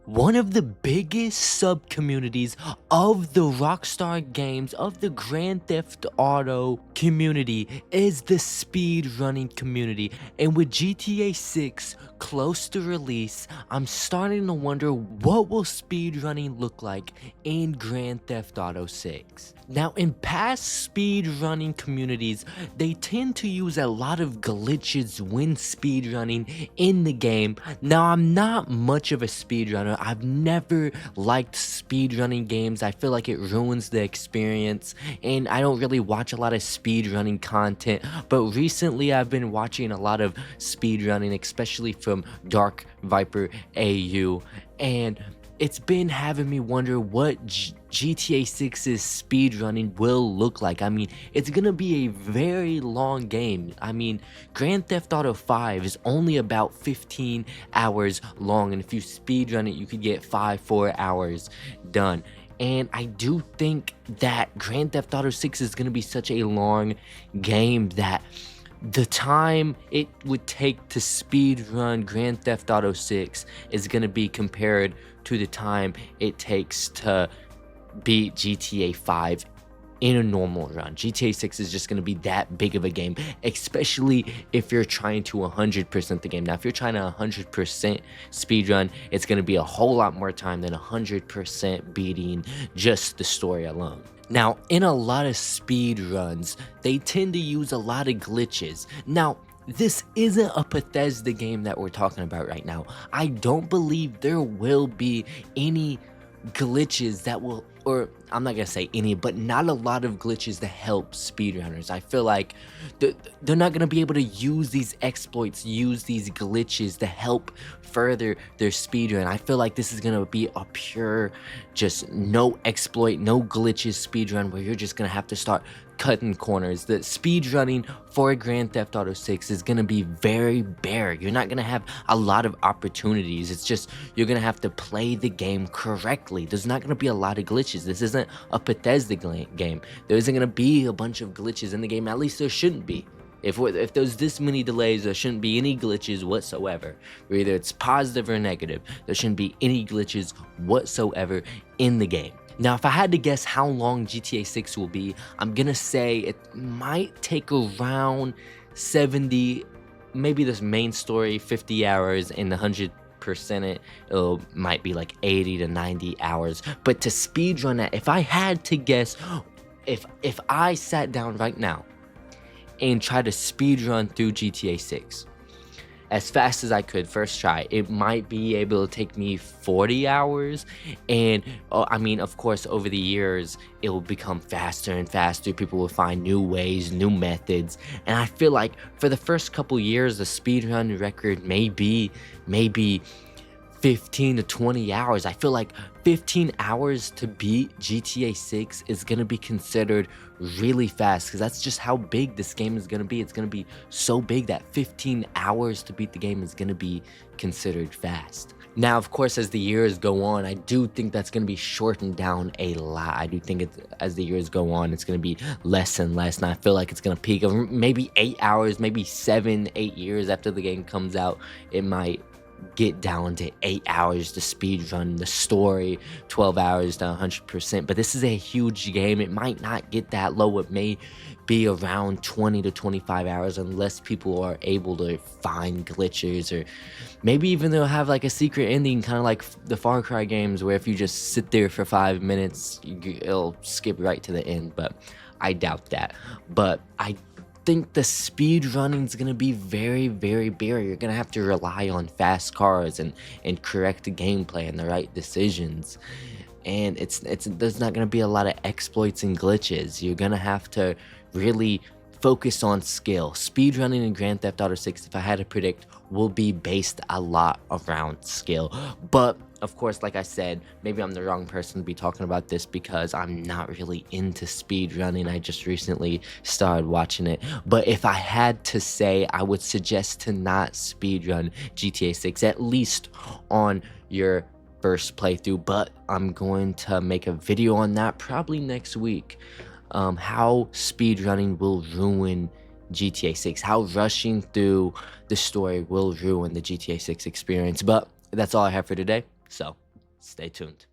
One of the biggest sub-communities of the Rockstar games, of the Grand Theft Auto community, is the speedrunning community. And with GTA 6 close to release, I'm starting to wonder, what will speedrunning look like in Grand Theft Auto 6? Now, in past speedrunning communities, they tend to use a lot of glitches when speedrunning in the game. Now, I'm not much of a speedrunner. I've never liked speedrunning games. I feel like it ruins the experience, and I don't really watch a lot of speedrunning content. But recently, I've been watching a lot of speedrunning, especially from Dark Viper AU, and it's been having me wonder what GTA 6's speedrunning will look like. I mean, it's gonna be a very long game. I mean, Grand Theft Auto 5 is only about 15 hours long, and if you speedrun it, you could get 4 hours done. And I do think that Grand Theft Auto 6 is gonna be such a long game that the time it would take to speedrun Grand Theft Auto 6 is going to be compared to the time it takes to beat GTA 5 in a normal run. GTA 6 is just going to be that big of a game, especially if you're trying to 100% the game. Now, if you're trying to 100% speedrun, it's going to be a whole lot more time than 100% beating just the story alone. Now, in a lot of speed runs, they tend to use a lot of glitches. Now, this isn't a Bethesda game that we're talking about right now. I don't believe there will be any glitches that will, or I'm not gonna say any, but not a lot of glitches that help speedrunners. I feel like they're not gonna be able to use these exploits, use these glitches to help further their speedrun. I feel like this is gonna be a pure, just no exploit, no glitches speedrun where you're just gonna have to start cutting corners. The speedrunning for Grand Theft Auto 6 is gonna be very bare. You're not gonna have a lot of opportunities. It's just you're gonna have to play the game correctly. There's not gonna be a lot of glitches. This isn't a Bethesda game. There isn't gonna be a bunch of glitches in the game. At least there shouldn't be. If there's this many delays, there shouldn't be any glitches whatsoever. Either it's positive or negative. There shouldn't be any glitches whatsoever in the game. Now, if I had to guess how long GTA 6 will be, I'm gonna say it might take around 70, maybe this main story, 50 hours, and 100% it might be like 80 to 90 hours. But to speedrun that, if I had to guess, if I sat down right now and tried to speedrun through GTA 6 as fast as I could, first try, it might be able to take me 40 hours. And I mean, of course, over the years, it will become faster and faster. People will find new ways, new methods. And I feel like for the first couple years, the speedrun record may be maybe 15 to 20 hours. I feel like 15 hours to beat GTA 6 is going to be considered really fast, because that's just how big this game is going to be. It's going to be so big that 15 hours to beat the game is going to be considered fast. Now, of course, as the years go on, I do think that's going to be shortened down a lot. I do think as the years go on, it's going to be less and less. And I feel like it's going to peak of maybe 8 hours, maybe 7, 8 years after the game comes out. It might get down to 8 hours to speed run the story, 12 hours to 100%. But this is a huge game. It might not get that low. It may be around 20 to 25 hours unless people are able to find glitches, or maybe even they'll have like a secret ending, kind of like the Far Cry games, where if you just sit there for 5 minutes, it'll skip right to the end. But I doubt that. But I think the speed running is going to be very, very bare. You're going to have to rely on fast cars and correct gameplay and the right decisions. And there's not going to be a lot of exploits and glitches. You're going to have to really focus on skill. Speedrunning in Grand Theft Auto 6, if I had to predict, will be based a lot around skill. But of course, like I said, maybe I'm the wrong person to be talking about this because I'm not really into speedrunning. I just recently started watching it. But if I had to say, I would suggest to not speedrun GTA 6, at least on your first playthrough. But I'm going to make a video on that probably next week. How speedrunning will ruin GTA 6, how rushing through the story will ruin the GTA 6 experience. But that's all I have for today, so Stay tuned.